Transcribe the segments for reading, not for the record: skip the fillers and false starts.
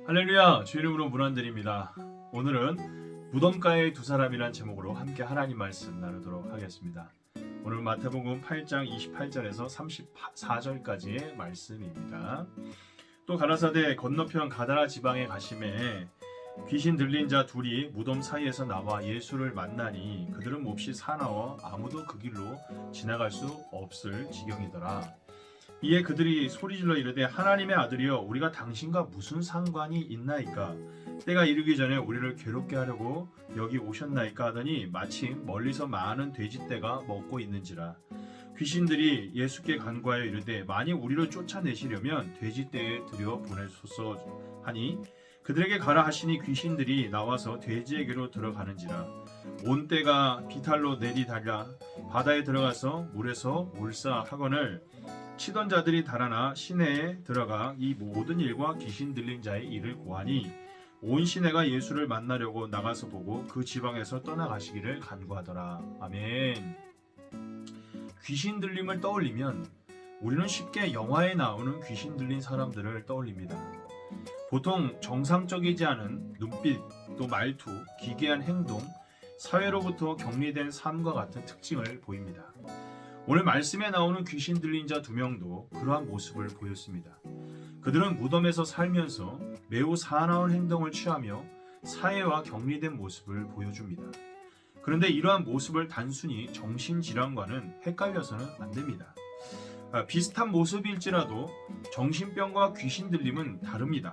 할렐루야, 주 이름으로 문안드립니다. 오늘은 무덤가의 두 사람이란 제목으로 함께 하나님 말씀 나누도록 하겠습니다. 오늘 마태복음 8장 28절에서 34절까지의 말씀입니다. 또 가라사대 건너편 가다라 지방에 가심에 귀신 들린 자 둘이 무덤 사이에서 나와 예수를 만나니 그들은 몹시 사나워 아무도 그 길로 지나갈 수 없을 지경이더라. 이에 그들이 소리질러 이르되 하나님의 아들이여 우리가 당신과 무슨 상관이 있나이까? 때가 이르기 전에 우리를 괴롭게 하려고 여기 오셨나이까 하더니 마침 멀리서 많은 돼지떼가 먹고 있는지라. 귀신들이 예수께 간구하여 이르되 만일 우리를 쫓아내시려면 돼지떼에 들여 보내소서 하니 그들에게 가라 하시니 귀신들이 나와서 돼지에게로 들어가는지라. 온 떼가 비탈로 내리달라 바다에 들어가서 물에서 몰사하거늘 치던 자들이 달아나 시내에 들어가 이 모든 일과 귀신 들린 자의 일을 고하니 온 시내가 예수를 만나려고 나가서 보고 그 지방에서 떠나가시기를 간구하더라. 아멘. 귀신 들림을 떠올리면 우리는 쉽게 영화에 나오는 귀신 들린 사람들을 떠올립니다. 보통 정상적이지 않은 눈빛, 또 말투, 기괴한 행동, 사회로부터 격리된 삶과 같은 특징을 보입니다. 오늘 말씀에 나오는 귀신 들린 자 두 명도 그러한 모습을 보였습니다. 그들은 무덤에서 살면서 매우 사나운 행동을 취하며 사회와 격리된 모습을 보여줍니다. 그런데 이러한 모습을 단순히 정신질환과는 헷갈려서는 안 됩니다. 비슷한 모습일지라도 정신병과 귀신 들림은 다릅니다.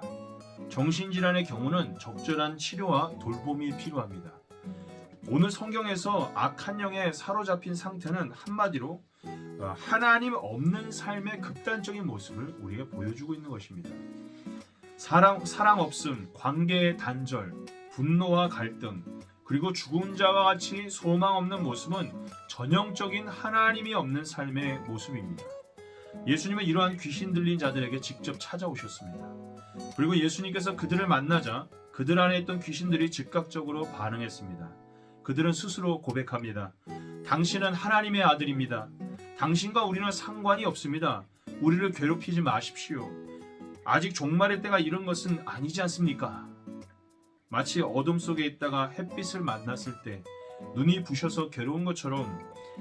정신질환의 경우는 적절한 치료와 돌봄이 필요합니다. 오늘 성경에서 악한 영에 사로잡힌 상태는 한마디로 하나님 없는 삶의 극단적인 모습을 우리에게 보여주고 있는 것입니다. 사랑 없음, 관계의 단절, 분노와 갈등, 그리고 죽은 자와 같이 소망 없는 모습은 전형적인 하나님이 없는 삶의 모습입니다. 예수님은 이러한 귀신 들린 자들에게 직접 찾아오셨습니다. 그리고 예수님께서 그들을 만나자 그들 안에 있던 귀신들이 즉각적으로 반응했습니다. 그들은 스스로 고백합니다. 당신은 하나님의 아들입니다. 당신과 우리는 상관이 없습니다. 우리를 괴롭히지 마십시오. 아직 종말의 때가 이른 것은 아니지 않습니까? 마치 어둠 속에 있다가 햇빛을 만났을 때 눈이 부셔서 괴로운 것처럼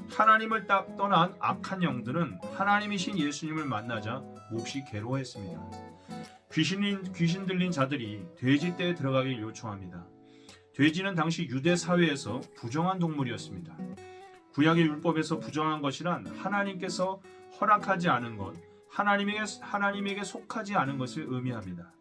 하나님을 딱 떠난 악한 영들은 하나님이신 예수님을 만나자 몹시 괴로워했습니다. 귀신 들린 자들이 돼지떼에 들어가길 요청합니다. 돼지는 당시 유대 사회에서 부정한 동물이었습니다. 구약의 율법에서 부정한 것이란 하나님께서 허락하지 않은 것, 하나님에게 속하지 않은 것을 의미합니다.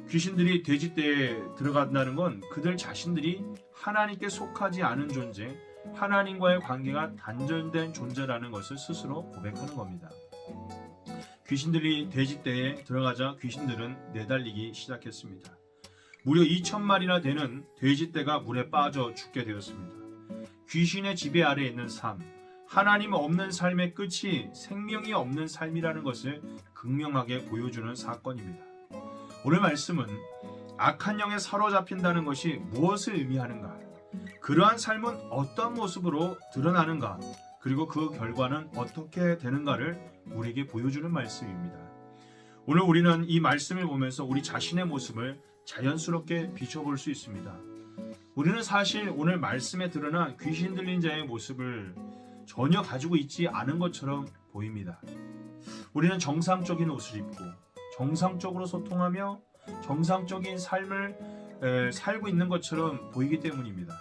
귀신들이 돼지떼에 들어간다는 건 그들 자신들이 하나님께 속하지 않은 존재, 하나님과의 관계가 단절된 존재라는 것을 스스로 고백하는 겁니다. 귀신들이 돼지떼에 들어가자 귀신들은 내달리기 시작했습니다. 무려 2,000마리나 되는 돼지떼가 물에 빠져 죽게 되었습니다. 귀신의 지배 아래에 있는 삶, 하나님 없는 삶의 끝이 생명이 없는 삶이라는 것을 극명하게 보여주는 사건입니다. 오늘 말씀은 악한 영에 사로잡힌다는 것이 무엇을 의미하는가, 그러한 삶은 어떤 모습으로 드러나는가, 그리고 그 결과는 어떻게 되는가를 우리에게 보여주는 말씀입니다. 오늘 우리는 이 말씀을 보면서 우리 자신의 모습을 자연스럽게 비춰볼 수 있습니다. 우리는 사실 오늘 말씀에 드러난 귀신 들린 자의 모습을 전혀 가지고 있지 않은 것처럼 보입니다. 우리는 정상적인 옷을 입고 정상적으로 소통하며 정상적인 삶을 살고 있는 것처럼 보이기 때문입니다.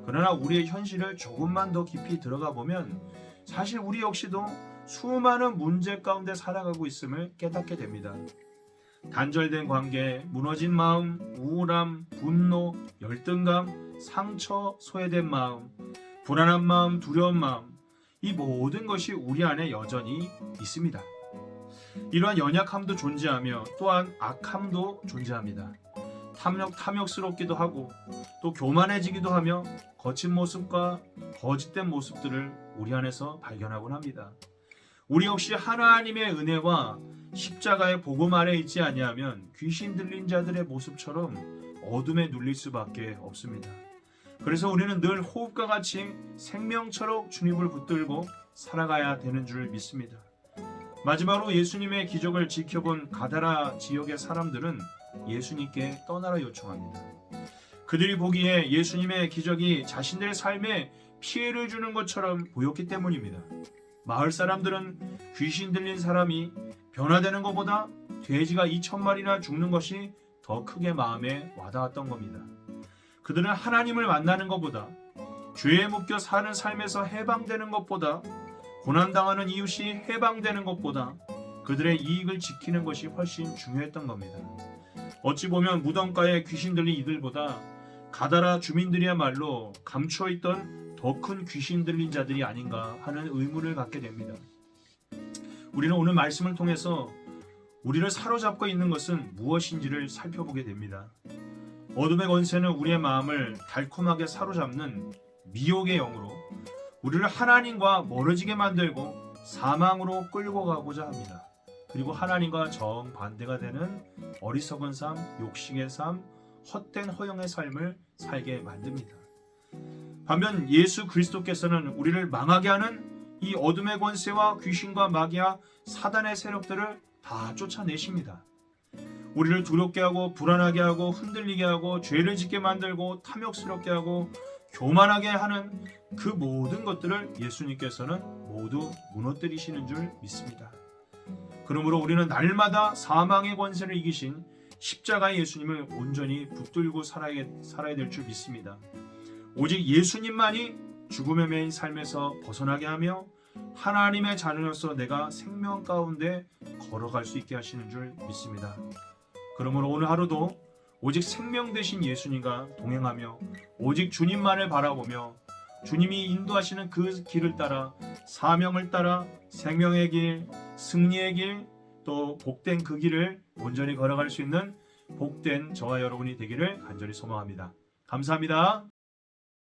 그러나 우리의 현실을 조금만 더 깊이 들어가 보면 사실 우리 역시도 수많은 문제 가운데 살아가고 있음을 깨닫게 됩니다. 단절된 관계, 무너진 마음, 우울함, 분노, 열등감, 상처, 소외된 마음, 불안한 마음, 두려운 마음, 이 모든 것이 우리 안에 여전히 있습니다. 이러한 연약함도 존재하며 또한 악함도 존재합니다. 탐욕스럽기도 하고 또 교만해지기도 하며 거친 모습과 거짓된 모습들을 우리 안에서 발견하곤 합니다. 우리 역시 하나님의 은혜와 십자가의 복음 아래 있지 아니하면 귀신 들린 자들의 모습처럼 어둠에 눌릴 수밖에 없습니다. 그래서 우리는 늘 호흡과 같이 생명처럼 주님을 붙들고 살아가야 되는 줄 믿습니다. 마지막으로 예수님의 기적을 지켜본 가다라 지역의 사람들은 예수님께 떠나라 요청합니다. 그들이 보기에 예수님의 기적이 자신들의 삶에 피해를 주는 것처럼 보였기 때문입니다. 마을 사람들은 귀신 들린 사람이 변화되는 것보다 돼지가 2,000마리나 죽는 것이 더 크게 마음에 와닿았던 겁니다. 그들은 하나님을 만나는 것보다, 죄에 묶여 사는 삶에서 해방되는 것보다, 고난당하는 이웃이 해방되는 것보다 그들의 이익을 지키는 것이 훨씬 중요했던 겁니다. 어찌 보면 무덤가에 귀신 들린 이들보다 가다라 주민들이야말로 감추어있던 더 큰 귀신 들린 자들이 아닌가 하는 의문을 갖게 됩니다. 우리는 오늘 말씀을 통해서 우리를 사로잡고 있는 것은 무엇인지를 살펴보게 됩니다. 어둠의 권세는 우리의 마음을 달콤하게 사로잡는 미혹의 영으로 우리를 하나님과 멀어지게 만들고 사망으로 끌고 가고자 합니다. 그리고 하나님과 정반대가 되는 어리석은 삶, 욕심의 삶, 헛된 허영의 삶을 살게 만듭니다. 반면 예수 그리스도께서는 우리를 망하게 하는 이 어둠의 권세와 귀신과 마귀와 사단의 세력들을 다 쫓아내십니다. 우리를 두렵게 하고 불안하게 하고 흔들리게 하고 죄를 짓게 만들고 탐욕스럽게 하고 교만하게 하는 그 모든 것들을 예수님께서는 모두 무너뜨리시는 줄 믿습니다. 그러므로 우리는 날마다 사망의 권세를 이기신 십자가의 예수님을 온전히 붙들고 살아야 될 줄 믿습니다. 오직 예수님만이 죽음의 매인 삶에서 벗어나게 하며 하나님의 자녀로서 내가 생명 가운데 걸어갈 수 있게 하시는 줄 믿습니다. 그러므로 오늘 하루도 오직 생명 되신 예수님과 동행하며 오직 주님만을 바라보며 주님이 인도하시는 그 길을 따라 사명을 따라 생명의 길, 승리의 길, 또 복된 그 길을 온전히 걸어갈 수 있는 복된 저와 여러분이 되기를 간절히 소망합니다. 감사합니다.